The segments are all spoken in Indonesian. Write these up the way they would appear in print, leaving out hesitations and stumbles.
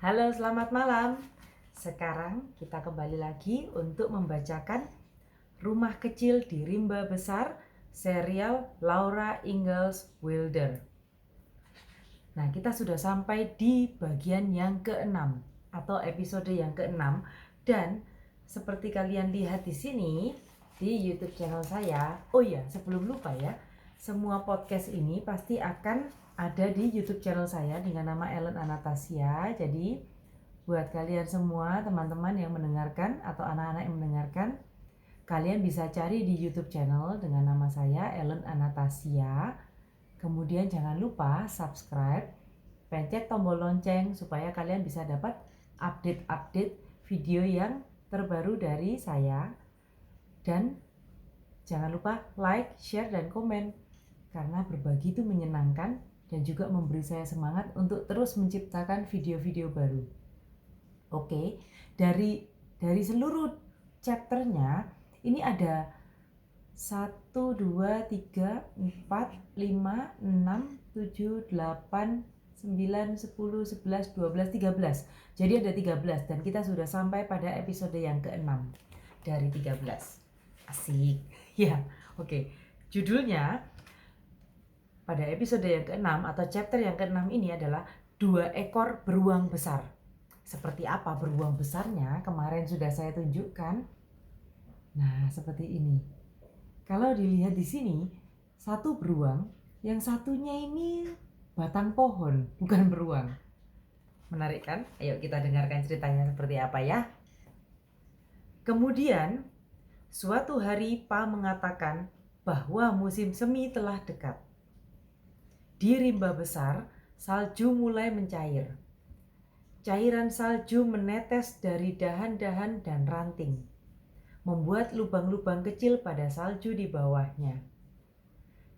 Halo, selamat malam. Sekarang kita kembali lagi untuk membacakan Rumah Kecil di Rimba Besar, serial Laura Ingalls Wilder. Nah, kita sudah sampai di bagian yang ke-6 atau episode yang ke-6, dan seperti kalian lihat di sini di YouTube channel saya. Oh iya, sebelum lupa ya, semua podcast ini pasti akan ada di YouTube channel saya dengan nama Ellen Anastasia. Jadi buat kalian semua teman-teman yang mendengarkan atau anak-anak yang mendengarkan, kalian bisa cari di YouTube channel dengan nama saya Ellen Anastasia. Kemudian jangan lupa subscribe, pencet tombol lonceng supaya kalian bisa dapat update-update video yang terbaru dari saya. Dan jangan lupa like, share, dan komen, karena berbagi itu menyenangkan dan juga memberi saya semangat untuk terus menciptakan video-video baru. Oke, dari seluruh chapternya ini ada 1, 2, 3, 4, 5, 6, 7, 8, 9, 10, 11, 12, 13. Jadi ada 13 dan kita sudah sampai pada episode yang ke-6 dari 13. Asik. Ya, oke. Judulnya pada episode yang ke-6 atau chapter yang ke-6 ini adalah 2 ekor beruang besar. Seperti apa beruang besarnya? Kemarin sudah saya tunjukkan. Nah, seperti ini. Kalau dilihat di sini, satu beruang, yang satunya ini batang pohon, bukan beruang. Menarik kan? Ayo kita dengarkan ceritanya seperti apa ya. Kemudian, suatu hari Pa mengatakan bahwa musim semi telah dekat. Di rimba besar, salju mulai mencair. Cairan salju menetes dari dahan-dahan dan ranting, membuat lubang-lubang kecil pada salju di bawahnya.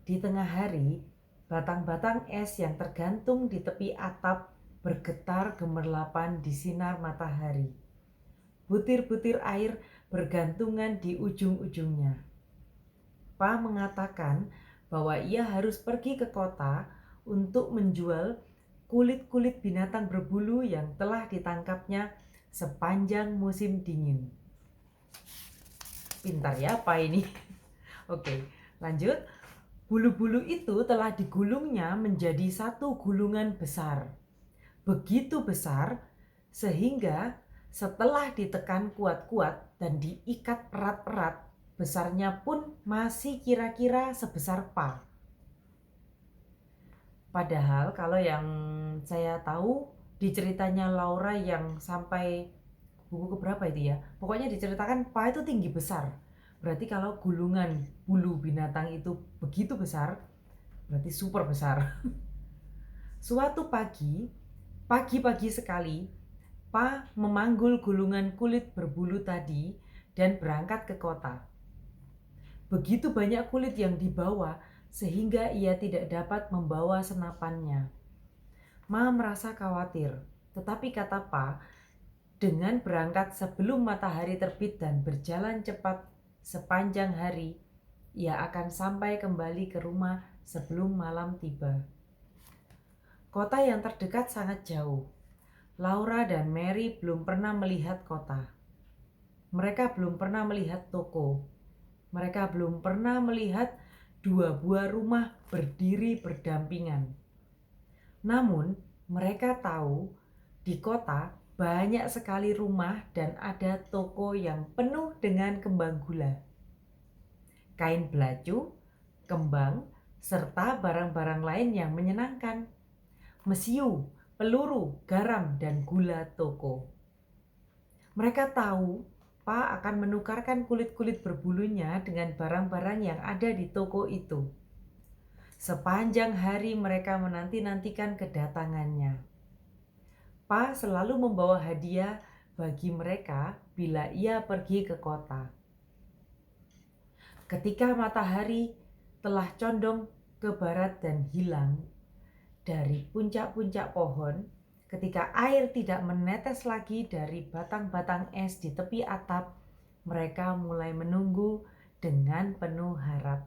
Di tengah hari, batang-batang es yang tergantung di tepi atap bergetar gemerlapan di sinar matahari. Butir-butir air bergantungan di ujung-ujungnya. Pa mengatakan bahwa ia harus pergi ke kota untuk menjual kulit-kulit binatang berbulu yang telah ditangkapnya sepanjang musim dingin. Pintar ya Pa ini. Oke, lanjut. Bulu-bulu itu telah digulungnya menjadi satu gulungan besar. Begitu besar sehingga setelah ditekan kuat-kuat dan diikat erat-erat, besarnya pun masih kira-kira sebesar Pa. Padahal kalau yang saya tahu di ceritanya Laura yang sampai buku keberapa itu ya, pokoknya diceritakan Pa itu tinggi besar. Berarti kalau gulungan bulu binatang itu begitu besar, berarti super besar. Suatu pagi sekali, Pa memanggul gulungan kulit berbulu tadi dan berangkat ke kota. Begitu banyak kulit yang dibawa sehingga ia tidak dapat membawa senapannya. Ma merasa khawatir, tetapi kata Pa, dengan berangkat sebelum matahari terbit dan berjalan cepat sepanjang hari, ia akan sampai kembali ke rumah sebelum malam tiba. Kota yang terdekat sangat jauh. Laura dan Mary belum pernah melihat kota. Mereka belum pernah melihat toko. Mereka belum pernah melihat 2 buah rumah berdiri berdampingan. Namun, mereka tahu di kota banyak sekali rumah dan ada toko yang penuh dengan kembang gula, kain belacu, kembang, serta barang-barang lain yang menyenangkan. Mesiu, peluru, garam, dan gula toko. Mereka tahu Pa akan menukarkan kulit-kulit berbulunya dengan barang-barang yang ada di toko itu. Sepanjang hari mereka menanti-nantikan kedatangannya. Pa selalu membawa hadiah bagi mereka bila ia pergi ke kota. Ketika matahari telah condong ke barat dan hilang dari puncak-puncak pohon, ketika air tidak menetes lagi dari batang-batang es di tepi atap, mereka mulai menunggu dengan penuh harap.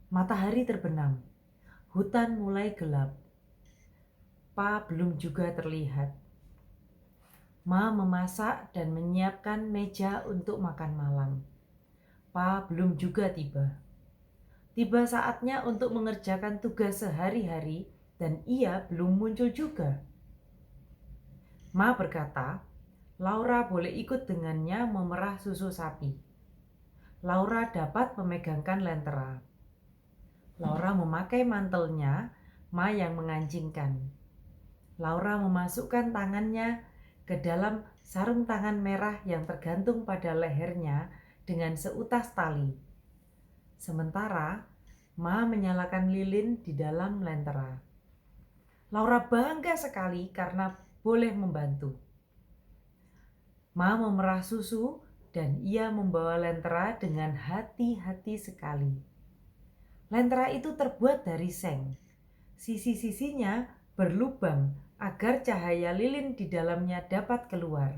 Matahari terbenam, hutan mulai gelap. Pa belum juga terlihat. Ma memasak dan menyiapkan meja untuk makan malam. Pa belum juga tiba. Tiba saatnya untuk mengerjakan tugas sehari-hari dan ia belum muncul juga. Ma berkata, Laura boleh ikut dengannya memerah susu sapi. Laura dapat memegangkan lentera. Laura memakai mantelnya, Ma yang mengancingkan. Laura memasukkan tangannya ke dalam sarung tangan merah yang tergantung pada lehernya dengan seutas tali. Sementara Ma menyalakan lilin di dalam lentera. Laura bangga sekali karena boleh membantu. Ma memerah susu dan ia membawa lentera dengan hati-hati sekali. Lentera itu terbuat dari seng. Sisi-sisinya berlubang agar cahaya lilin di dalamnya dapat keluar.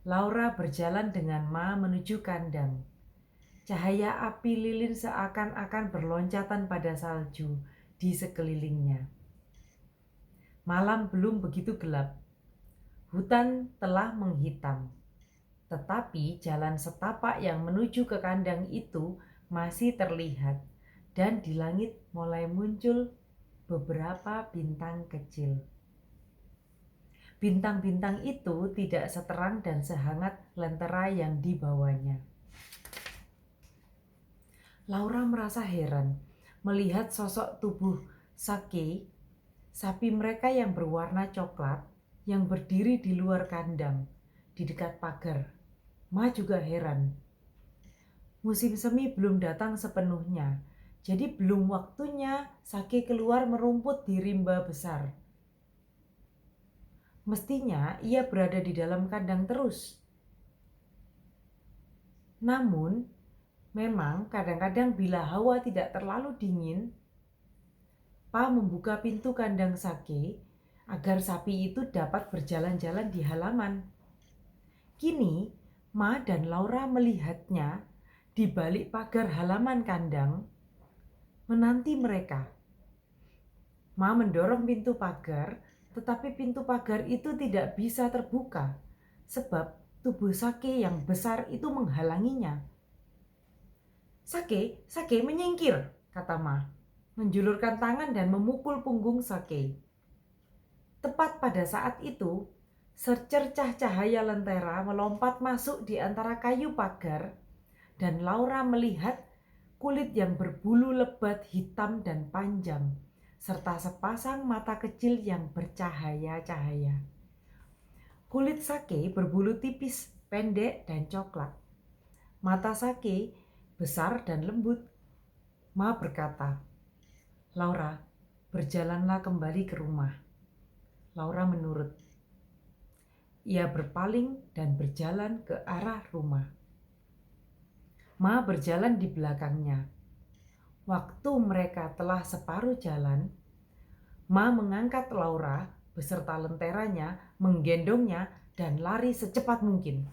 Laura berjalan dengan Ma menuju kandang. Cahaya api lilin seakan-akan berloncatan pada salju di sekelilingnya. Malam belum begitu gelap. Hutan telah menghitam. Tetapi jalan setapak yang menuju ke kandang itu masih terlihat, dan di langit mulai muncul beberapa bintang kecil. Bintang-bintang itu tidak seterang dan sehangat lentera yang dibawanya. Laura merasa heran melihat sosok tubuh Sake, sapi mereka yang berwarna coklat, yang berdiri di luar kandang, di dekat pagar. Ma juga heran. Musim semi belum datang sepenuhnya, jadi belum waktunya Sake keluar merumput di rimba besar. Mestinya ia berada di dalam kandang terus. Namun, memang kadang-kadang bila hawa tidak terlalu dingin, Pa membuka pintu kandang Sake agar sapi itu dapat berjalan-jalan di halaman. Kini, Ma dan Laura melihatnya di balik pagar halaman kandang, menanti mereka. Ma mendorong pintu pagar, tetapi pintu pagar itu tidak bisa terbuka, sebab tubuh Sake yang besar itu menghalanginya. Sake, menyingkir, kata Ma, menjulurkan tangan dan memukul punggung Sake. Tepat pada saat itu, secercah cahaya lentera melompat masuk di antara kayu pagar, dan Laura melihat kulit yang berbulu lebat hitam dan panjang, serta sepasang mata kecil yang bercahaya-cahaya. Kulit Sake berbulu tipis, pendek, dan coklat. Mata Sake besar dan lembut. Ma berkata, Laura, berjalanlah kembali ke rumah. Laura menurut. Ia berpaling dan berjalan ke arah rumah. Ma berjalan di belakangnya. Waktu mereka telah separuh jalan, Ma mengangkat Laura beserta lenteranya, menggendongnya, dan lari secepat mungkin.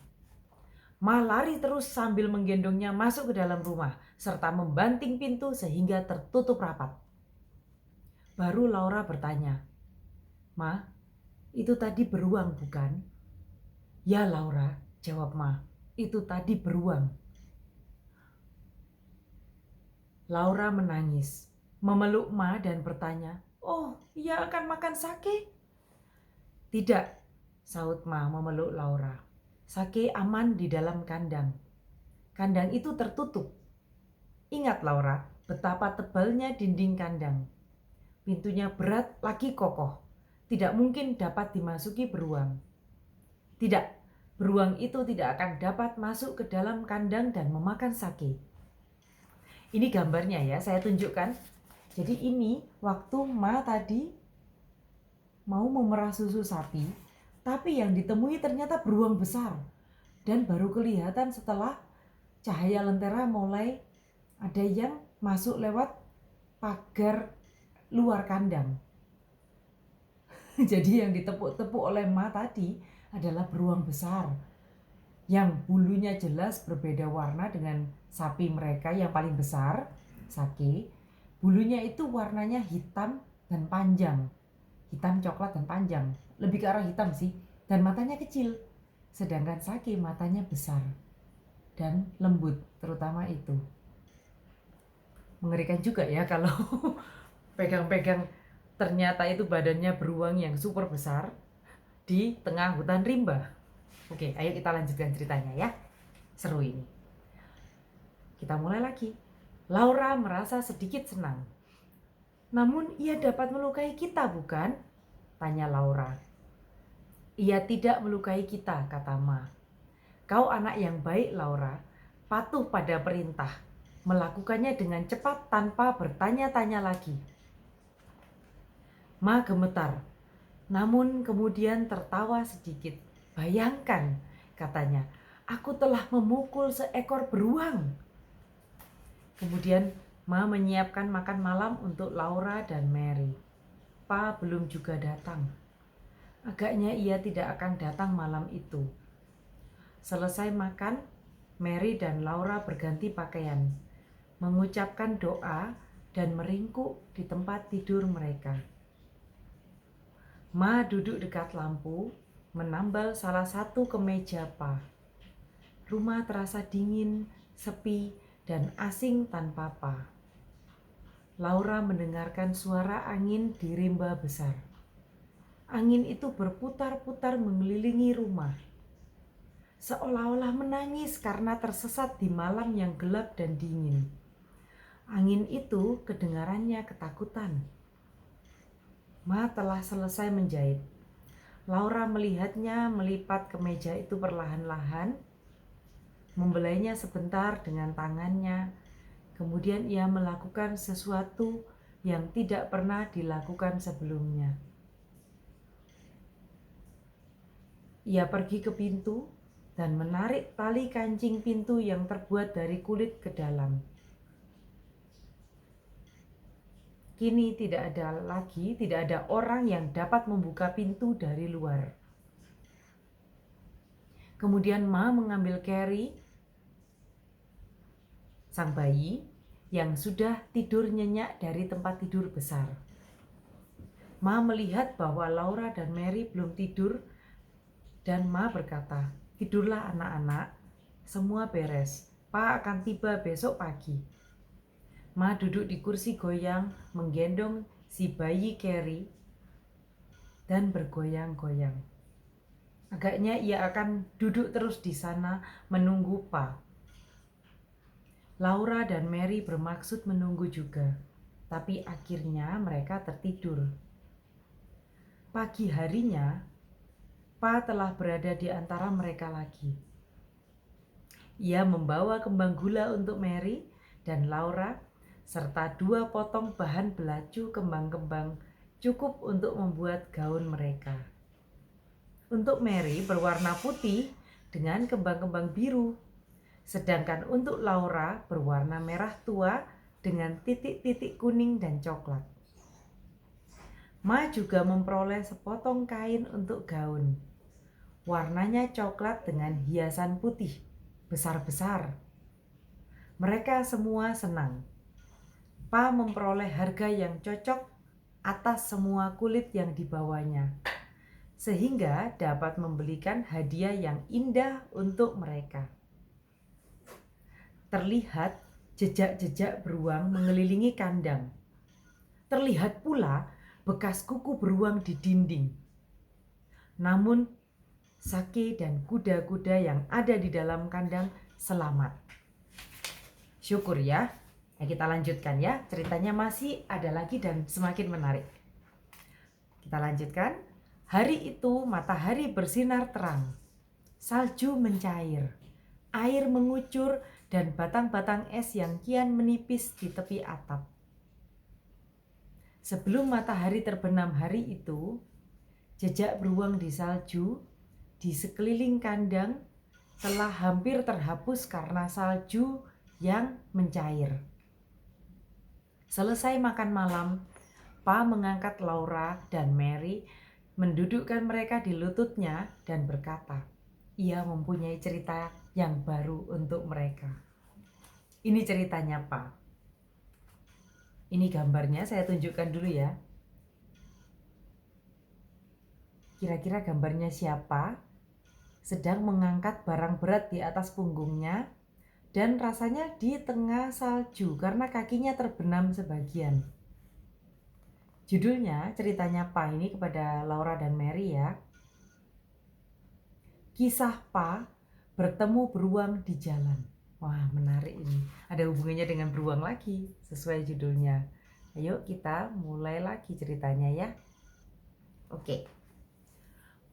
Ma lari terus sambil menggendongnya masuk ke dalam rumah, serta membanting pintu sehingga tertutup rapat. Baru Laura bertanya, Ma, itu tadi beruang bukan? Ya Laura, jawab Ma, itu tadi beruang. Laura menangis, memeluk Ma dan bertanya, oh, ia akan makan Sake? Tidak, saut Ma memeluk Laura. Sake aman di dalam kandang. Kandang itu tertutup. Ingat Laura, betapa tebalnya dinding kandang. Pintunya berat lagi kokoh. Tidak mungkin dapat dimasuki beruang. Tidak, beruang itu tidak akan dapat masuk ke dalam kandang dan memakan Sake. Ini gambarnya ya, saya tunjukkan. Jadi ini waktu Ma tadi mau memerah susu sapi, tapi yang ditemui ternyata beruang besar. Dan baru kelihatan setelah cahaya lentera mulai ada yang masuk lewat pagar luar kandang. Jadi yang ditepuk-tepuk oleh Ma tadi adalah beruang besar yang bulunya jelas berbeda warna dengan sapi mereka yang paling besar, Sake. Bulunya itu warnanya hitam dan panjang. Hitam coklat dan panjang. Lebih ke arah hitam sih. Dan matanya kecil. Sedangkan Sake matanya besar dan lembut, terutama itu. Mengerikan juga ya kalau pegang-pegang ternyata itu badannya beruang yang super besar di tengah hutan rimba. Oke, ayo kita lanjutkan ceritanya ya. Seru ini. Kita mulai lagi. Laura merasa sedikit senang. Namun ia dapat melukai kita, bukan? Tanya Laura. Ia tidak melukai kita, kata Ma. Kau anak yang baik, Laura. Patuh pada perintah. Melakukannya dengan cepat tanpa bertanya-tanya lagi. Ma gemetar. Namun kemudian tertawa sedikit. Bayangkan, katanya, aku telah memukul seekor beruang. Kemudian Ma menyiapkan makan malam untuk Laura dan Mary. Pa belum juga datang. Agaknya ia tidak akan datang malam itu. Selesai makan, Mary dan Laura berganti pakaian, mengucapkan doa dan meringkuk di tempat tidur mereka. Ma duduk dekat lampu, menambal salah satu kemeja Pa. Rumah terasa dingin, sepi, dan asing tanpa Pa. Laura mendengarkan suara angin di rimba besar. Angin itu berputar-putar mengelilingi rumah, seolah-olah menangis karena tersesat di malam yang gelap dan dingin. Angin itu kedengarannya ketakutan. Ma telah selesai menjahit. Laura melihatnya melipat kemeja itu perlahan-lahan, membelainya sebentar dengan tangannya. Kemudian ia melakukan sesuatu yang tidak pernah dilakukan sebelumnya. Ia pergi ke pintu dan menarik tali kancing pintu yang terbuat dari kulit ke dalam. Kini tidak ada orang yang dapat membuka pintu dari luar. Kemudian Ma mengambil Carrie, sang bayi, yang sudah tidur nyenyak dari tempat tidur besar. Ma melihat bahwa Laura dan Mary belum tidur dan Ma berkata, "Tidurlah anak-anak, semua beres. Pa akan tiba besok pagi." Ma duduk di kursi goyang menggendong si bayi Carrie dan bergoyang-goyang. Agaknya ia akan duduk terus di sana menunggu Pa. Laura dan Mary bermaksud menunggu juga, tapi akhirnya mereka tertidur. Pagi harinya, Pa telah berada di antara mereka lagi. Ia membawa kembang gula untuk Mary dan Laura, serta 2 potong bahan belacu kembang-kembang cukup untuk membuat gaun mereka. Untuk Mary berwarna putih dengan kembang-kembang biru. Sedangkan untuk Laura berwarna merah tua dengan titik-titik kuning dan coklat. Ma juga memperoleh sepotong kain untuk gaun. Warnanya coklat dengan hiasan putih, besar-besar. Mereka semua senang. Pa memperoleh harga yang cocok atas semua kulit yang dibawanya, sehingga dapat membelikan hadiah yang indah untuk mereka. Terlihat jejak-jejak beruang mengelilingi kandang. Terlihat pula bekas kuku beruang di dinding. Namun, Sake dan kuda-kuda yang ada di dalam kandang selamat. Syukur ya. Kita lanjutkan ya. Ceritanya masih ada lagi dan semakin menarik. Kita lanjutkan. Hari itu matahari bersinar terang. Salju mencair. Air mengucur dan batang-batang es yang kian menipis di tepi atap. Sebelum matahari terbenam hari itu, jejak beruang di salju di sekeliling kandang telah hampir terhapus karena salju yang mencair. Selesai makan malam, Pa mengangkat Laura dan Mary, mendudukkan mereka di lututnya dan berkata, ia mempunyai cerita yang baru untuk mereka. Ini ceritanya Pa. Ini gambarnya saya tunjukkan dulu ya. Kira-kira gambarnya siapa sedang mengangkat barang berat di atas punggungnya dan rasanya di tengah salju karena kakinya terbenam sebagian. Judulnya ceritanya Pa ini kepada Laura dan Mary ya. Kisah Pa bertemu beruang di jalan. Wah, menarik ini. Ada hubungannya dengan beruang lagi sesuai judulnya. Ayo kita mulai lagi ceritanya ya. Oke.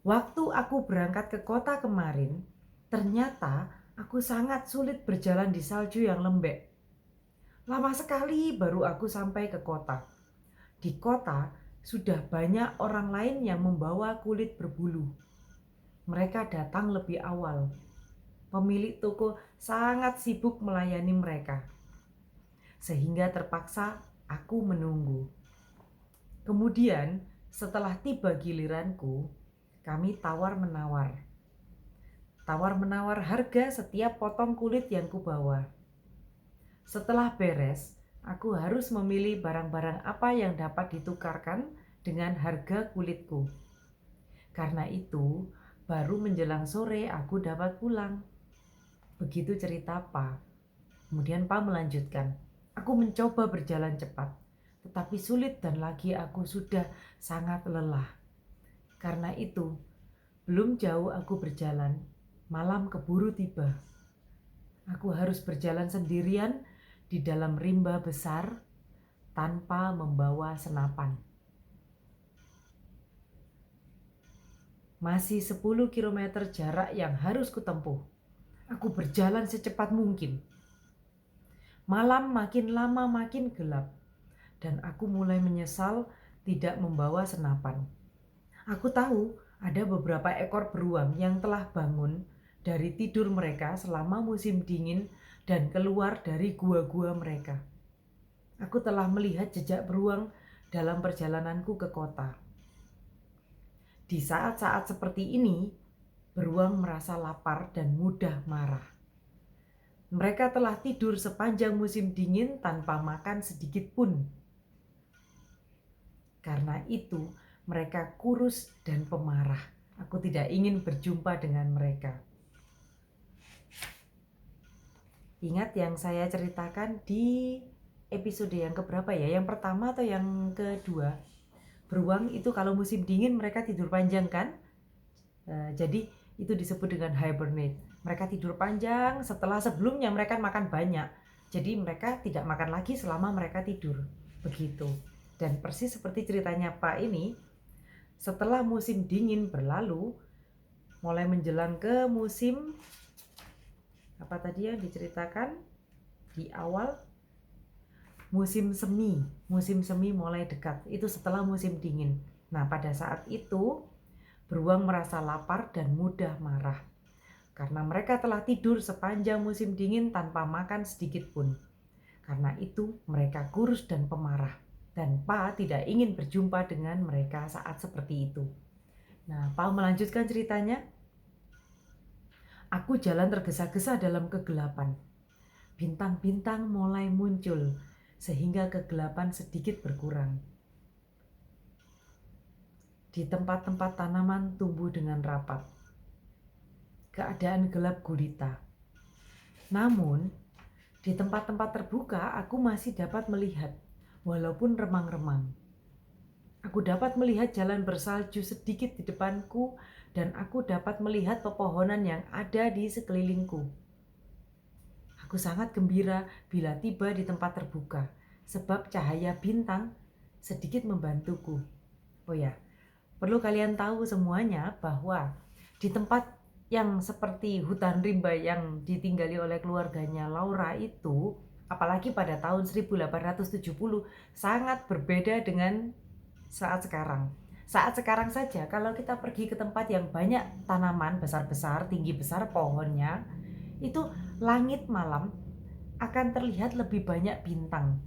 Waktu aku berangkat ke kota kemarin, ternyata aku sangat sulit berjalan di salju yang lembek. Lama sekali baru aku sampai ke kota. Di kota sudah banyak orang lain yang membawa kulit berbulu. Mereka datang lebih awal. Pemilik toko sangat sibuk melayani mereka, sehingga terpaksa aku menunggu. Kemudian, setelah tiba giliranku, kami tawar-menawar. Tawar-menawar harga setiap potong kulit yang kubawa. Setelah beres, aku harus memilih barang-barang apa yang dapat ditukarkan dengan harga kulitku. Karena itu, baru menjelang sore aku dapat pulang. Begitu cerita Pa. Kemudian Pa melanjutkan, aku mencoba berjalan cepat, tetapi sulit dan lagi aku sudah sangat lelah. Karena itu, belum jauh aku berjalan, malam keburu tiba. Aku harus berjalan sendirian di dalam rimba besar tanpa membawa senapan. Masih 10 km jarak yang harus kutempuh. Aku berjalan secepat mungkin. Malam makin lama makin gelap, dan aku mulai menyesal tidak membawa senapan. Aku tahu ada beberapa ekor beruang yang telah bangun dari tidur mereka selama musim dingin dan keluar dari gua-gua mereka. Aku telah melihat jejak beruang dalam perjalananku ke kota. Di saat-saat seperti ini, beruang merasa lapar dan mudah marah. Mereka telah tidur sepanjang musim dingin tanpa makan sedikit pun. Karena itu, mereka kurus dan pemarah. Aku tidak ingin berjumpa dengan mereka. Ingat yang saya ceritakan di episode yang keberapa ya? Yang pertama atau yang kedua? Beruang itu kalau musim dingin mereka tidur panjang kan? Jadi itu disebut dengan hibernate. Mereka tidur panjang setelah sebelumnya mereka makan banyak. Jadi mereka tidak makan lagi selama mereka tidur. Begitu. Dan persis seperti ceritanya Pak ini, setelah musim dingin berlalu, mulai menjelang ke musim apa tadi yang diceritakan di awal, musim semi. Musim semi mulai dekat. Itu setelah musim dingin. Nah, pada saat itu beruang merasa lapar dan mudah marah. Karena mereka telah tidur sepanjang musim dingin tanpa makan sedikit pun. Karena itu mereka kurus dan pemarah. Dan Pa tidak ingin berjumpa dengan mereka saat seperti itu. Nah, Pa melanjutkan ceritanya. Aku jalan tergesa-gesa dalam kegelapan. Bintang-bintang mulai muncul, sehingga kegelapan sedikit berkurang. Di tempat-tempat tanaman tumbuh dengan rapat. Keadaan gelap gulita. Namun, di tempat-tempat terbuka aku masih dapat melihat, walaupun remang-remang. Aku dapat melihat jalan bersalju sedikit di depanku dan aku dapat melihat pepohonan yang ada di sekelilingku. Aku sangat gembira bila tiba di tempat terbuka, sebab cahaya bintang sedikit membantuku. Oh ya, perlu kalian tahu semuanya bahwa di tempat yang seperti hutan rimba yang ditinggali oleh keluarganya Laura itu, apalagi pada tahun 1870, sangat berbeda dengan saat sekarang. Saat sekarang saja kalau kita pergi ke tempat yang banyak tanaman besar-besar, tinggi besar pohonnya, itu langit malam akan terlihat lebih banyak bintang.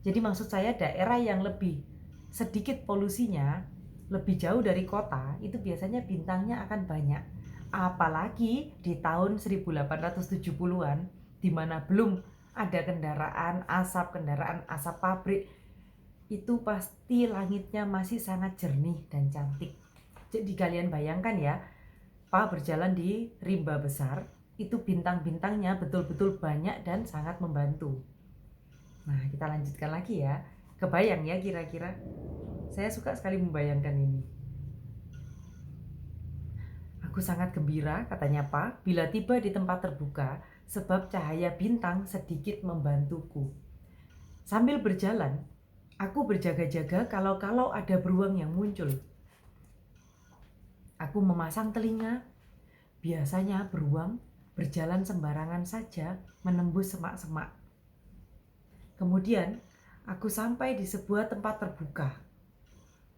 Jadi maksud saya daerah yang lebih sedikit polusinya, lebih jauh dari kota, itu biasanya bintangnya akan banyak. Apalagi di tahun 1870-an, di mana belum ada kendaraan asap pabrik, itu pasti langitnya masih sangat jernih dan cantik. Jadi kalian bayangkan ya, Pa berjalan di rimba besar, itu bintang-bintangnya betul-betul banyak dan sangat membantu. Nah, kita lanjutkan lagi ya. Kebayang ya kira-kira? Saya suka sekali membayangkan ini. Aku sangat gembira, katanya Pa, bila tiba di tempat terbuka, sebab cahaya bintang sedikit membantuku. Sambil berjalan, aku berjaga-jaga kalau-kalau ada beruang yang muncul. Aku memasang telinga. Biasanya beruang berjalan sembarangan saja menembus semak-semak. Kemudian, aku sampai di sebuah tempat terbuka.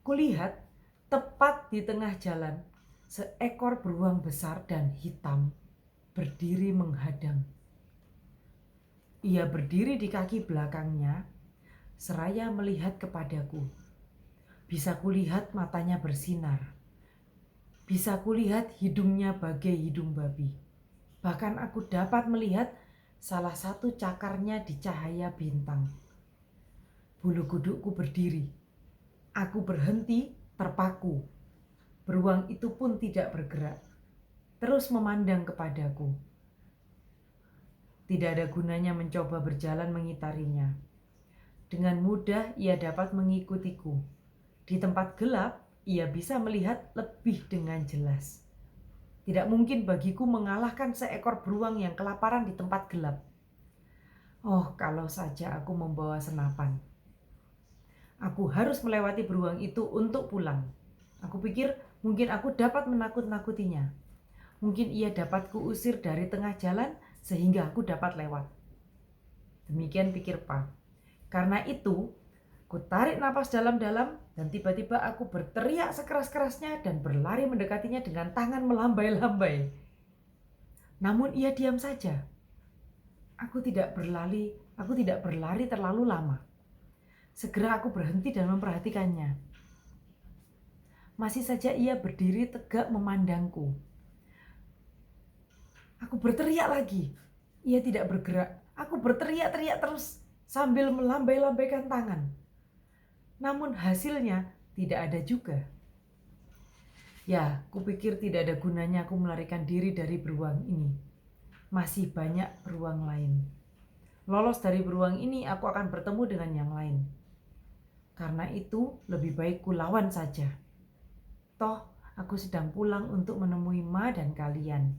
Kulihat tepat di tengah jalan, seekor beruang besar dan hitam berdiri menghadang. Ia berdiri di kaki belakangnya, seraya melihat kepadaku. Bisa kulihat matanya bersinar. Bisa kulihat hidungnya bagai hidung babi. Bahkan aku dapat melihat salah satu cakarnya di cahaya bintang. Bulu kudukku berdiri. Aku berhenti, terpaku. Beruang itu pun tidak bergerak, terus memandang kepadaku. Tidak ada gunanya mencoba berjalan mengitarinya. Dengan mudah ia dapat mengikutiku. Di tempat gelap, ia bisa melihat lebih dengan jelas. Tidak mungkin bagiku mengalahkan seekor beruang yang kelaparan di tempat gelap. Oh, kalau saja aku membawa senapan. Aku harus melewati beruang itu untuk pulang. Aku pikir mungkin aku dapat menakut-nakutinya. Mungkin ia dapat kuusir dari tengah jalan sehingga aku dapat lewat. Demikian pikir Pa. Karena itu, ku tarik napas dalam-dalam dan tiba-tipa aku berteriak sekeras-kerasnya dan berlari mendekatinya dengan tangan melambai-lambai. Namun ia diam saja. Aku tidak berlari terlalu lama. Segera aku berhenti dan memperhatikannya. Masih saja ia berdiri tegak memandangku. Aku berteriak lagi. Ia tidak bergerak. Aku berteriak-teriak terus sambil melambai-lambaikan tangan. Namun hasilnya tidak ada juga. Ya, kupikir tidak ada gunanya aku melarikan diri dari beruang ini. Masih banyak beruang lain. Lolos dari beruang ini, aku akan bertemu dengan yang lain. Karena itu, lebih baik ku lawan saja. Toh, aku sedang pulang untuk menemui Ma dan kalian.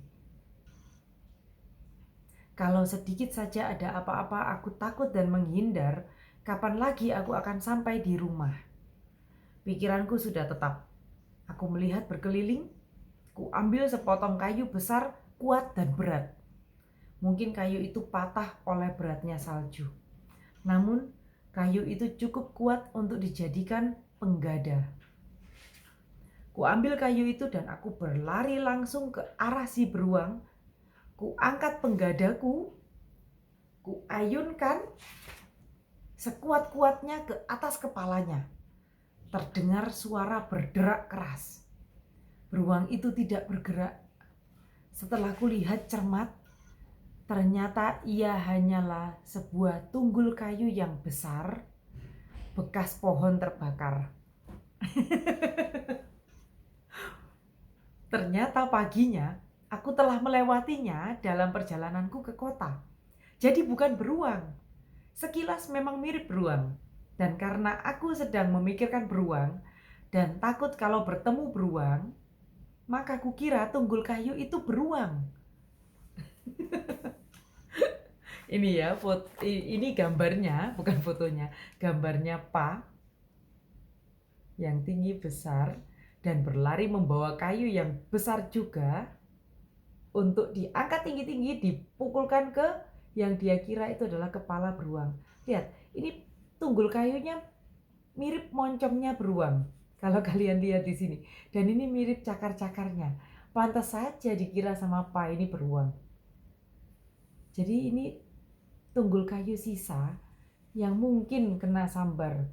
Kalau sedikit saja ada apa-apa, aku takut dan menghindar. Kapan lagi aku akan sampai di rumah? Pikiranku sudah tetap. Aku melihat berkeliling. Ku ambil sepotong kayu besar, kuat dan berat. Mungkin kayu itu patah oleh beratnya salju. Namun, kayu itu cukup kuat untuk dijadikan penggada. Ku ambil kayu itu dan aku berlari langsung ke arah si beruang. Ku angkat penggadaku, ku ayunkan sekuat-kuatnya ke atas kepalanya. Terdengar suara berderak keras. Beruang itu tidak bergerak. Setelah kulihat cermat, ternyata ia hanyalah sebuah tunggul kayu yang besar, bekas pohon terbakar. Ternyata paginya, aku telah melewatinya dalam perjalananku ke kota. Jadi bukan beruang. Sekilas memang mirip beruang. Dan karena aku sedang memikirkan beruang dan takut kalau bertemu beruang, maka kukira tunggul kayu itu beruang. Ini ya, ini gambarnya, bukan fotonya. Gambarnya Pa yang tinggi besar dan berlari membawa kayu yang besar juga untuk diangkat tinggi-tinggi, dipukulkan ke yang dia kira itu adalah kepala beruang. Lihat, ini tunggul kayunya mirip moncongnya beruang. Kalau kalian lihat di sini. Dan ini mirip cakar-cakarnya. Pantas saja dikira sama Pa ini beruang. Jadi ini tunggul kayu sisa yang mungkin kena sambar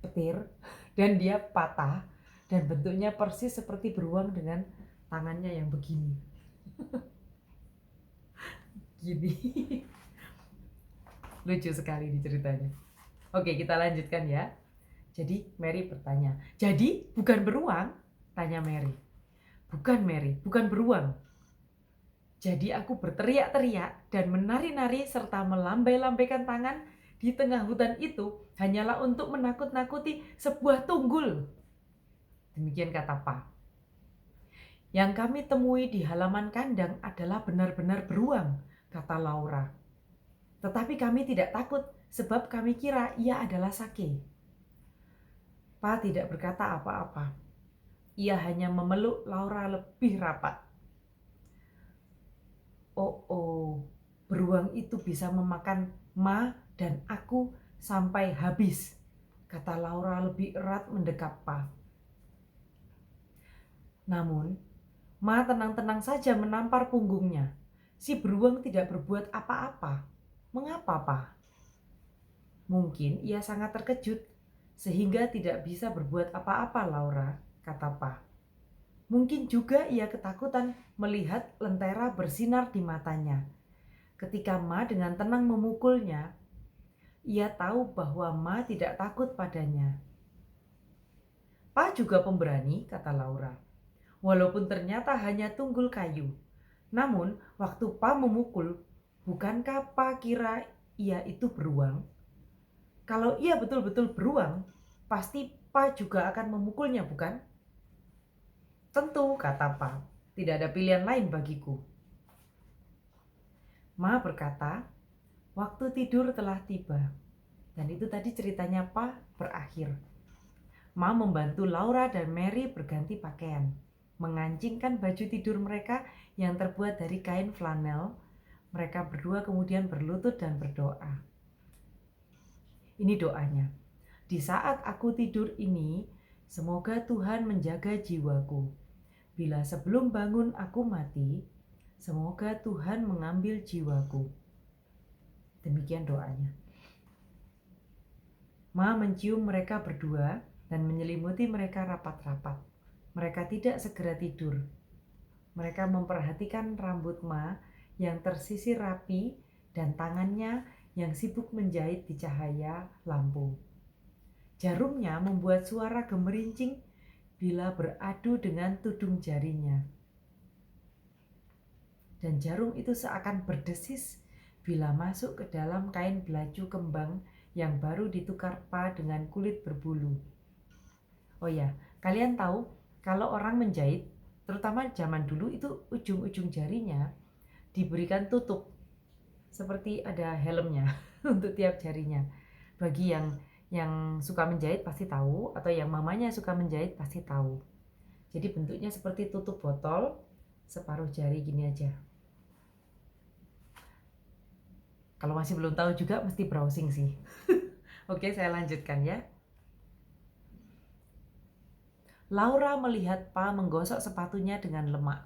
petir dan dia patah dan bentuknya persis seperti beruang dengan tangannya yang begini. Gini. Lucu sekali di ceritanya. Oke, kita lanjutkan ya. Jadi Mary bertanya, jadi bukan beruang? Tanya Mary. Bukan Mary, bukan beruang. Jadi aku berteriak-teriak dan menari-nari serta melambai-lambaikan tangan di tengah hutan itu hanyalah untuk menakut-nakuti sebuah tunggul. Demikian kata Pa. Yang kami temui di halaman kandang adalah benar-benar beruang, kata Laura. Tetapi kami tidak takut sebab kami kira ia adalah Sake. Pa tidak berkata apa-apa. Ia hanya memeluk Laura lebih rapat. Oh, beruang itu bisa memakan Ma dan aku sampai habis, kata Laura lebih erat mendekap Pa. Namun, Ma tenang-tenang saja menampar punggungnya. Si beruang tidak berbuat apa-apa. Mengapa, Pa? Mungkin ia sangat terkejut, sehingga tidak bisa berbuat apa-apa, Laura, kata Pa. Mungkin juga ia ketakutan melihat lentera bersinar di matanya. Ketika Ma dengan tenang memukulnya, ia tahu bahwa Ma tidak takut padanya. Pa juga pemberani, kata Laura. Walaupun ternyata hanya tunggul kayu. Namun, waktu Pa memukul, bukankah Pa kira ia itu beruang? Kalau ia betul-betul beruang, pasti Pa juga akan memukulnya, bukan? Tentu, kata Pa. Tidak ada pilihan lain bagiku. Ma berkata, waktu tidur telah tiba. Dan itu tadi ceritanya Pa berakhir. Ma membantu Laura dan Mary berganti pakaian, mengancingkan baju tidur mereka yang terbuat dari kain flanel. Mereka berdua kemudian berlutut dan berdoa. Ini doanya. Di saat aku tidur ini, semoga Tuhan menjaga jiwaku. Bila sebelum bangun aku mati, semoga Tuhan mengambil jiwaku. Demikian doanya. Ma mencium mereka berdua dan menyelimuti mereka rapat-rapat. Mereka tidak segera tidur. Mereka memperhatikan rambut Ma yang tersisir rapi dan tangannya yang sibuk menjahit di cahaya lampu. Jarumnya membuat suara gemerincing bila beradu dengan tudung jarinya. Dan jarum itu seakan berdesis bila masuk ke dalam kain belaju kembang yang baru ditukar Pa dengan kulit berbulu. Oh ya, kalian tahu kalau orang menjahit, terutama zaman dulu itu ujung-ujung jarinya diberikan tutup. Seperti ada helmnya untuk tiap jarinya. Bagi yang suka menjahit pasti tahu, atau yang mamanya suka menjahit pasti tahu. Jadi bentuknya seperti tutup botol, separuh jari gini aja. Kalau masih belum tahu juga mesti browsing sih. Oke, saya lanjutkan ya. Laura melihat Pa menggosok sepatunya dengan lemak.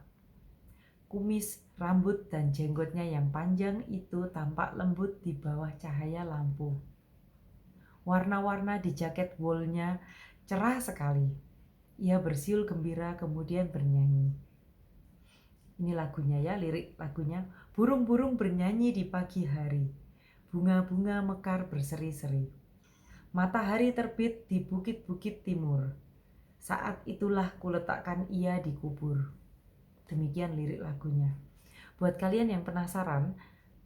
Kumis, rambut, dan jenggotnya yang panjang itu tampak lembut di bawah cahaya lampu. Warna-warna di jaket woolnya cerah sekali. Ia bersiul gembira kemudian bernyanyi. Ini lagunya ya, lirik lagunya. Burung-burung bernyanyi di pagi hari. Bunga-bunga mekar berseri-seri. Matahari terbit di bukit-bukit timur. Saat itulah kuletakkan ia di kubur. Demikian lirik lagunya. Buat kalian yang penasaran,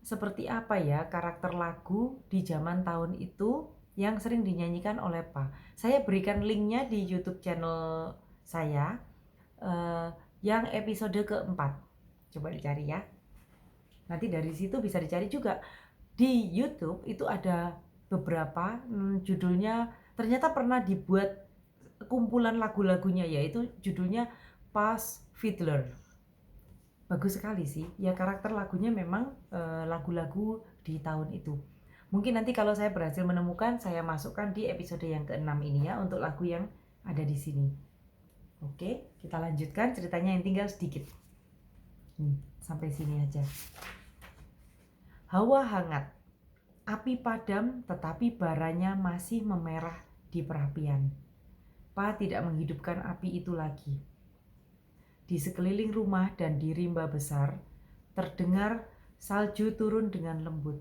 seperti apa ya karakter lagu di zaman tahun itu yang sering dinyanyikan oleh Pa? Saya berikan linknya di YouTube channel saya yang episode keempat. Coba dicari ya. Nanti dari situ bisa dicari juga. Di YouTube itu ada beberapa judulnya, ternyata pernah dibuat kumpulan lagu-lagunya, yaitu judulnya Pa's Fiddler. Bagus sekali sih. Ya karakter lagunya memang lagu-lagu di tahun itu. Mungkin nanti kalau saya berhasil menemukan, saya masukkan di episode yang ke-6 ini ya, untuk lagu yang ada di sini. Oke, kita lanjutkan ceritanya yang tinggal sedikit. Sampai sini aja. Hawa hangat. Api padam tetapi baranya masih memerah di perapian. Pa tidak menghidupkan api itu lagi. Di sekeliling rumah dan di rimba besar, terdengar salju turun dengan lembut.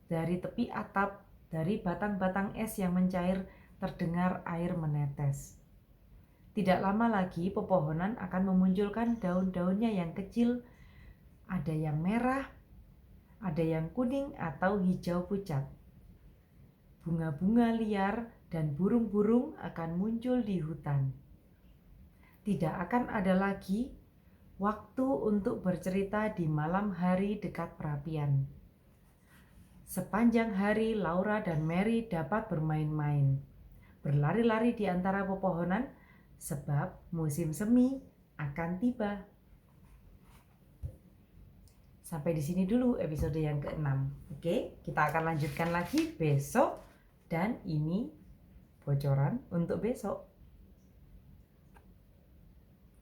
Dari tepi atap, dari batang-batang es yang mencair, terdengar air menetes. Tidak lama lagi pepohonan akan memunculkan daun-daunnya yang kecil, ada yang merah, ada yang kuning atau hijau pucat. Bunga-bunga liar dan burung-burung akan muncul di hutan. Tidak akan ada lagi waktu untuk bercerita di malam hari dekat perapian. Sepanjang hari Laura dan Mary dapat bermain-main, berlari-lari di antara pepohonan, sebab musim semi akan tiba. Sampai di sini dulu episode yang ke-6. Oke, kita akan lanjutkan lagi besok, dan ini bocoran untuk besok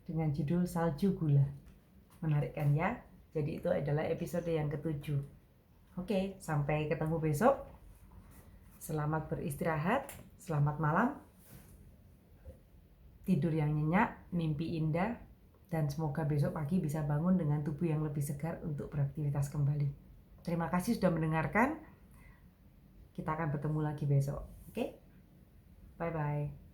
dengan judul Salju Gula. Menarik kan ya? Jadi itu adalah episode yang ke-7. Oke, sampai ketemu besok. Selamat beristirahat, selamat malam. Tidur yang nyenyak, mimpi indah, dan semoga besok pagi bisa bangun dengan tubuh yang lebih segar untuk beraktivitas kembali. Terima kasih sudah mendengarkan. Kita akan bertemu lagi besok. Oke? Bye-bye.